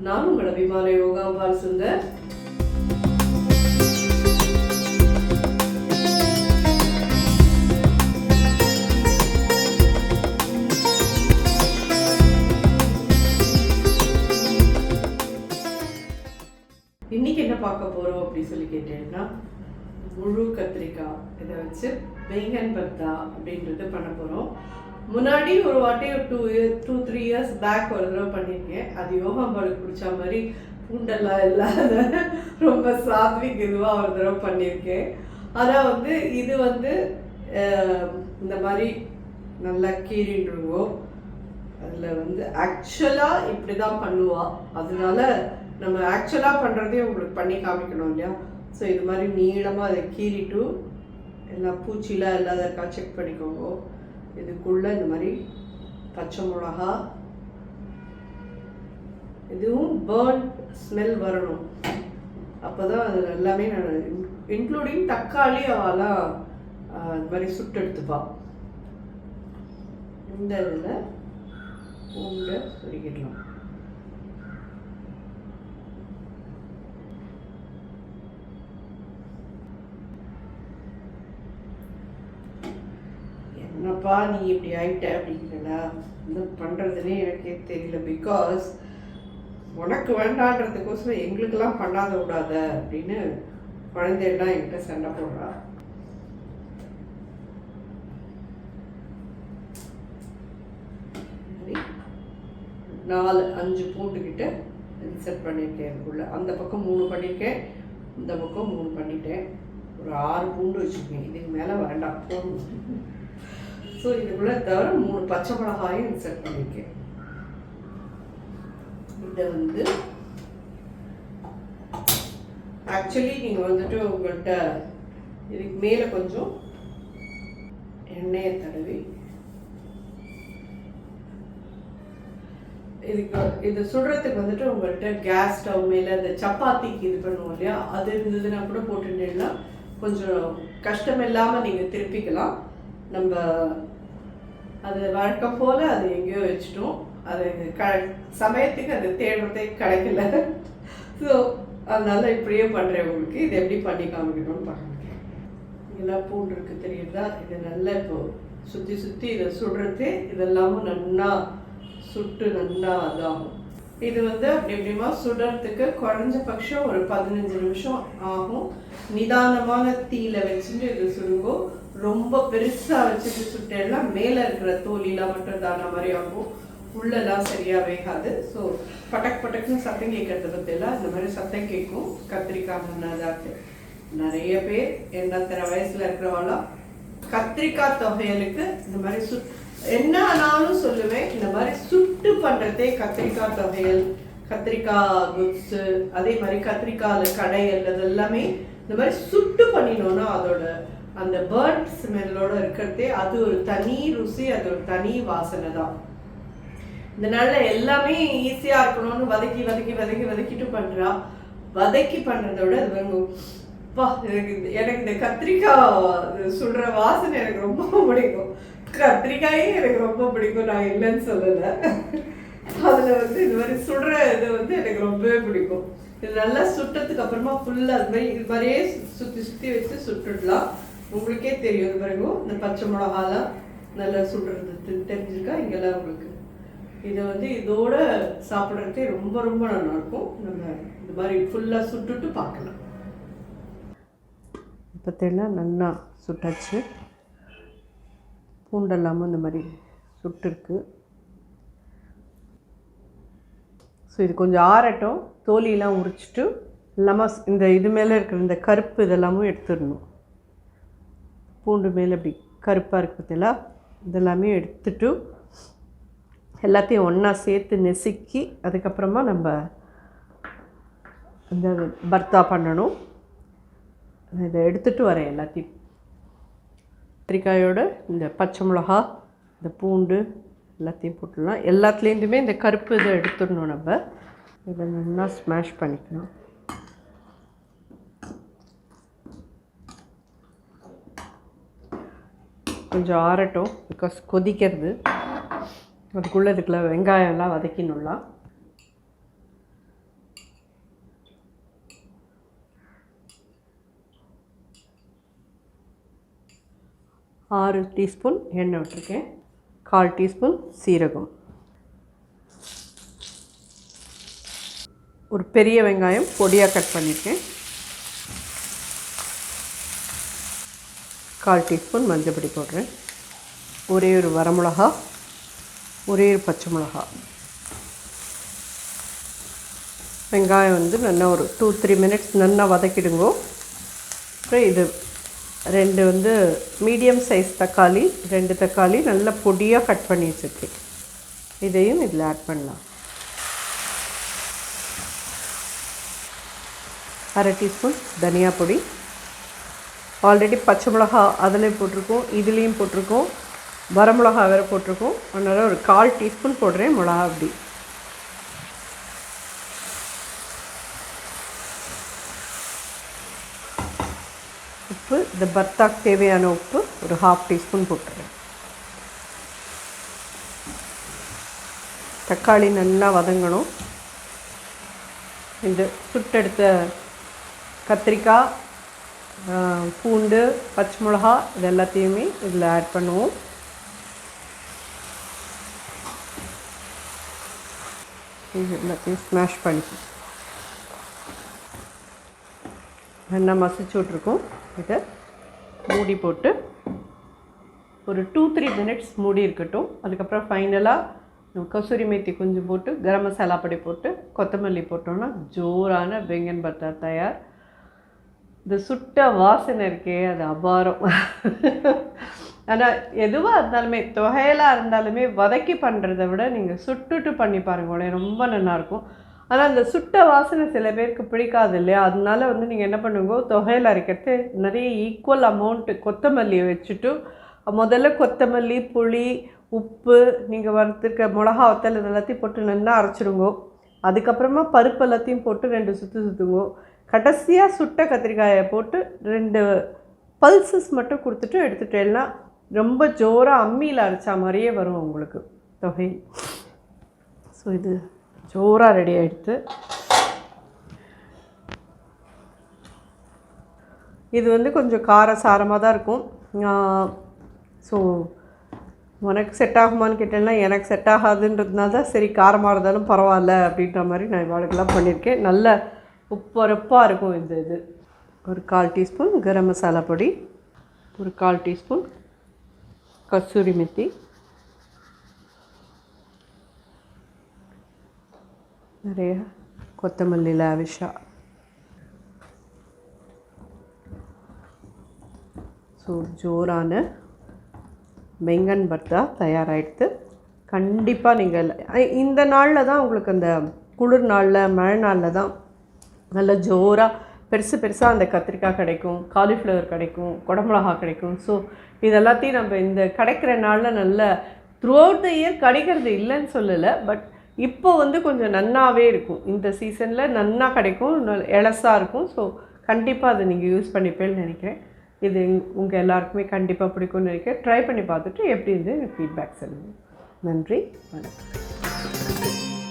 நான் உங்கள் அபிமான யோகாம்பால் சுந்தர். இன்னைக்கு என்ன பார்க்க போறோம் அப்படி சொல்லி கேட்டேன்னா, முழு கத்திரிக்காய் இதை வச்சு பேங்கன் பர்த்தா அப்படின்றது பண்ண போகிறோம். முன்னாடி ஒரு வாட்டி ஒரு 2-3 இயர்ஸ் பேக் ஒரு தடவை பண்ணியிருக்கேன். அது யோகாம்பாலுக்கு பிடிச்ச மாதிரி பூண்டெல்லாம் இல்லாத ரொம்ப சாத்விக் இதுவாக ஒரு தடவை பண்ணியிருக்கேன். ஆனால் இது இந்த மாதிரி நல்லா கீறின்றுவோம். அதில் ஆக்சுவலாக இப்படி தான் பண்ணுவா. அதனால நம்ம ஆக்சுவலாக பண்ணுறதே உங்களுக்கு பண்ணி காமிக்கணும் இல்லையா? ஸோ இது மாதிரி நீளமாக அதை கீறிட்டு எல்லாம் பூச்சிலாம் இல்லாத இருக்கா செக் பண்ணிக்கோங்க. இதுக்குள்ளே இந்த மாதிரி பச்சை மிளகா, இதுவும் பேர்ன் ஸ்மெல் வரணும். அப்போ தான் அது எல்லாமே இன்க்ளூடிங் தக்காளி அவெல்லாம் இது மாதிரி சுட்டு எடுத்துப்பா. இந்த இதில் பூண்டை சொருகிடலாம். என்னப்பா நீ இப்படி ஆயிட்ட அப்படிங்கிறா இந்த பண்ணுறதுனே எனக்கே தெரியல. பிகாஸ் உனக்கு வேண்டான்றதுக்கோசரம் எங்களுக்கெல்லாம் பண்ணாத விடாத அப்படின்னு குழந்தையெல்லாம் என்கிட்ட சண்டை போடுறா. சரி, 4-5 பூண்டுக்கிட்ட இன்செர்ட் பண்ணியிருக்கேன். இதுக்குள்ள அந்த பக்கம் 3 பண்ணியிருக்கேன், இந்த பக்கம் 3 பண்ணிட்டேன். ஒரு 6 பூண்டு வச்சுருக்கேன். இதுக்கு மேலே வேண்டாம். ஸோ இதுக்குள்ளே தவிர 3 பச்சை மிளகாயும் இன்செர்ட் பண்ணியிருக்கேன். இதை ஆக்சுவலி நீங்கள் உங்கள்கிட்ட இதுக்கு மேலே கொஞ்சம் எண்ணெயை தடவி இது சுடுறதுக்கு உங்கள்கிட்ட கேஸ் ஸ்டவ் மேலே இந்த சப்பாத்திக்கு இது பண்ணுவோம் இல்லையா, அது இருந்ததுன்னா கூட போட்டுட்டீங்கன்னா கொஞ்சம் கஷ்டம் இல்லாமல் நீங்கள் திருப்பிக்கலாம். நம்ம அது வழக்கம் போல் அது எங்கேயோ வச்சுட்டோம். அது சமயத்துக்கு அது தேடுறதே கிடைக்கல. ஸோ அதனால இப்படியே பண்ணுறேன். உங்களுக்கு இது எப்படி பண்ணி காமிக்கணும்னு பார்க்குறேன். இதெல்லாம் பூண்டு இருக்குது தெரியுதா? இது நல்லா இப்போது சுற்றி இதை சுடுறது இதெல்லாமும் நல்லா சுட்டு நல்லா அதாகும். இது அப்படி எப்படிமா சுடுறதுக்கு குறைஞ்சபட்சம் ஒரு 15 நிமிஷம் ஆகும். நிதானமான தீயில வச்சுட்டு இது சுடுங்கோ. ரொம்ப பெருசாக வச்சுட்டு சுட்டெல்லாம் மேலே இருக்கிற தோலிலாம் மட்டும் தான மாதிரி ஆகும், உள்ளெல்லாம் சரியாக வேகாது. ஸோ பட்டக்குன்னு சத்தம் கேட்கறது பற்றியெல்லாம் இந்த மாதிரி சத்தம் கேட்கும். கத்திரிக்காய் முன்னாதாக்கு நிறைய பேர் எண்ணத்தனை வயசில் இருக்கிறவாலாம் கத்திரிக்காய் தொகையலுக்கு இந்த மாதிரி என்ன ஆனாலும் சொல்லுவேன், இந்த மாதிரி சுட்டு பண்ணுறதே கத்திரிக்காய் தொகையல், கத்திரிக்காய் குப்ஸு, அதே மாதிரி கத்திரிக்காயில் கடையல், அது எல்லாமே இந்த மாதிரி சுட்டு பண்ணினோன்னா அதோட அந்த பேர்ன் ஸ்மெல்லோட இருக்கிறதே அது ஒரு தனி ருசி, அது ஒரு தனி வாசனை தான். இதனால எல்லாமே ஈஸியாக இருக்கணும்னு வதக்கிட்டு பண்ணுறா. வதக்கி பண்ணுறதோட எனக்கு இந்த கத்திரிக்காய் சுடுற வாசனை எனக்கு ரொம்ப பிடிக்கும். கத்திரிக்காயே எனக்கு ரொம்ப பிடிக்கும், நான் இல்லைன்னு சொல்லலை. அதில் இது மாதிரி சுடுற இது எனக்கு ரொம்பவே பிடிக்கும். இது நல்லா சுட்டதுக்கு அப்புறமா ஃபுல்லாக இது மாதிரியே சுற்றி வச்சு சுட்டுடலாம். உங்களுக்கே தெரியும். இது பிறகு இந்த பச்சை மிளகாலாம் நல்லா சுடுறது தெரிஞ்சிருக்கா இங்கெல்லாம் உங்களுக்கு. இதை இதோட சாப்பிட்றதே ரொம்ப ரொம்ப நல்லாயிருக்கும். நம்ம இது மாதிரி ஃபுல்லாக சுட்டுட்டு பார்க்கலாம். பார்த்தீங்கன்னா நல்லா சுட்டாச்சு. பூண்டெல்லாமல் இந்த மாதிரி சுட்டுருக்கு. ஸோ இது கொஞ்சம் ஆறட்டும். தோலியெல்லாம் உரிச்சிட்டு இல்லாமல் இந்த இது மேலே இருக்கிற இந்த கருப்பு இதெல்லாமும் எடுத்துடணும். பூண்டு மேலே இப்படி கருப்பாக இருக்குது பார்த்தீங்களா, இதெல்லாமே எடுத்துட்டு எல்லாத்தையும் ஒன்றா சேர்த்து நெசுக்கி அதுக்கப்புறமா நம்ம இந்த பர்த்தா பண்ணணும். இதை எடுத்துகிட்டு வரேன் எல்லாத்தையும். கத்திரிக்காயோட இந்த பச்சை மிளகா, இந்த பூண்டு எல்லாத்தையும் போட்டுடலாம். எல்லாத்துலேருந்துமே இந்த கருப்பு இதை எடுத்துடணும். நம்ம இதை நல்லா ஸ்மாஷ் பண்ணிக்கணும். கொஞ்சம் ஆறட்டும், பிகாஸ் கொதிக்கிறது. அதுக்குள்ளே இதுக்குள்ள வெங்காயம்லாம் வதக்கிடலாம். 6 டீஸ்பூன் எண்ணெய் விட்டுருக்கேன். 1/4 டீஸ்பூன் சீரகம், ஒரு பெரிய வெங்காயம் பொடியாக கட் பண்ணியிருக்கேன். 1/4 டீஸ்பூன் மஞ்சள் பொடி போடுறேன். ஒரே ஒரு வரமிளகா, ஒரே ஒரு பச்சை மிளகா. வெங்காயம் வந்து நல்லா ஒரு 2-3 மினிட்ஸ் நல்லா வதக்கிடுங்கோ. அப்புறம் இது 2 வந்து மீடியம் சைஸ் தக்காளி, 2 தக்காளி நல்லா பொடியாக கட் பண்ணி வச்சுருக்கேன். இதையும் இதில் ஆட் பண்ணலாம். 1/2 டீஸ்பூன் தனியா பொடி. ஆல்ரெடி பச்சை மிளகா அதில் போட்டிருக்கோம், இதுலேயும் போட்டிருக்கோம், வரமிளகா வேறு போட்டிருக்கோம். அதனால் ஒரு 1/4 டீஸ்பூன் போடுறேன் மிளகா அப்படி. உப்பு, இந்த பர்த்தாக்கு தேவையான உப்பு ஒரு 1/2 டீஸ்பூன் போட்டுறேன். தக்காளி நல்லா வதங்கணும். இந்த சுட்டெடுத்த கத்திரிக்காய், பூண்டு, பச்சை மிளகா இது எல்லாத்தையுமே இதில் ஆட் பண்ணுவோம். இது எல்லாத்தையும் ஸ்மாஷ் பண்ணிப்போம். நல்லா மசிச்சு விட்ருக்கோம். இதை மூடி போட்டு ஒரு 2-3 மினிட்ஸ் மூடி இருக்கட்டும். அதுக்கப்புறம் ஃபைனலாக கசூரி மேத்தி கொஞ்சம் போட்டு, கரம் மசாலா பொடி போட்டு, கொத்தமல்லி போட்டோன்னா ஜோரான பெங்கன் பர்த்தா தயார். இந்த சுட்ட வாசனை இருக்கே அது அபாரம். ஆனால் எதுவாக இருந்தாலுமே, தொகையலாக இருந்தாலுமே வதக்கி பண்ணுறதை விட நீங்கள் சுட்டுட்டு பண்ணி பாருங்களேன், ரொம்ப நல்லாயிருக்கும். ஆனால் அந்த சுட்ட வாசனை சில பேருக்கு பிடிக்காது இல்லையா? அதனால வந்து நீங்கள் என்ன பண்ணுங்க, தொகையில் அரைக்கிறது நிறைய ஈக்குவல் அமௌண்ட்டு கொத்தமல்லியை வச்சுட்டு முதல்ல கொத்தமல்லி, புளி, உப்பு, நீங்கள் வறுத்துருக்க மிளகா வத்தல் இது எல்லாத்தையும் போட்டு நல்லா அரைச்சிடுங்கோ. அதுக்கப்புறமா பருப்பு எல்லாத்தையும் போட்டு 2 சுற்று சுற்றுங்கோ. கடைசியாக சுட்ட கத்திரிக்காயை போட்டு 2 பல்சஸ் மட்டும் கொடுத்துட்டு எடுத்துட்டேன்னா ரொம்ப ஜோராக அம்மியில் அரைச்சா மாதிரியே வரும் உங்களுக்கு தொகை. ஸோ இது ஜோராக ரெடி ஆகிடுது. இது வந்து கொஞ்சம் காரசாரமாக தான் இருக்கும். ஸோ உனக்கு செட் ஆகுமான்னு கேட்டேன்னா எனக்கு செட் ஆகாதுன்றதுனால தான் சரி காரமாக இருந்தாலும் பரவாயில்ல அப்படின்ற மாதிரி நான் இவாளுக்கெல்லாம் பண்ணியிருக்கேன். நல்ல உப்பரப்பாக இருக்கும் இது. ஒரு 1/4 டீஸ்பூன் கரம் மசாலா பொடி, ஒரு 1/4 டீஸ்பூன் கசூரி மெத்தி, நிறைய கொத்தமல்லி லாவிஷாக. ஸோ ஜோரான பெங்கன் பர்த்தா தயாராகிடுது. கண்டிப்பாக நீங்கள் இந்த நாளில் தான் உங்களுக்கு அந்த குளிர் நாளில், மழை நாளில் தான் நல்ல ஜோராக பெருசாக அந்த கத்திரிக்காய் கிடைக்கும், காலிஃப்ளவர் கிடைக்கும், குடமிளகா கிடைக்கும். ஸோ இது எல்லாத்தையும் நம்ம இந்த கிடைக்கிற நாளில் நல்ல த்ரூ அவுட் த இயர் கிடைக்கிறது இல்லைன்னு சொல்லலை, பட் இப்போ வந்து கொஞ்சம் நன்னாவே இருக்கும். இந்த சீசனில் நன்னா கிடைக்கும், எலசாக இருக்கும். ஸோ கண்டிப்பாக அதை நீங்கள் யூஸ் பண்ணிப்பேன்னு நினைக்கிறேன். இது உங்கள் எல்லாருக்குமே கண்டிப்பாக பிடிக்கும்னு நினைக்கிறேன். ட்ரை பண்ணி பார்த்துட்டு எப்படி இருந்து ஃபீட்பேக் சொல்லுங்கள். நன்றி, வணக்கம்.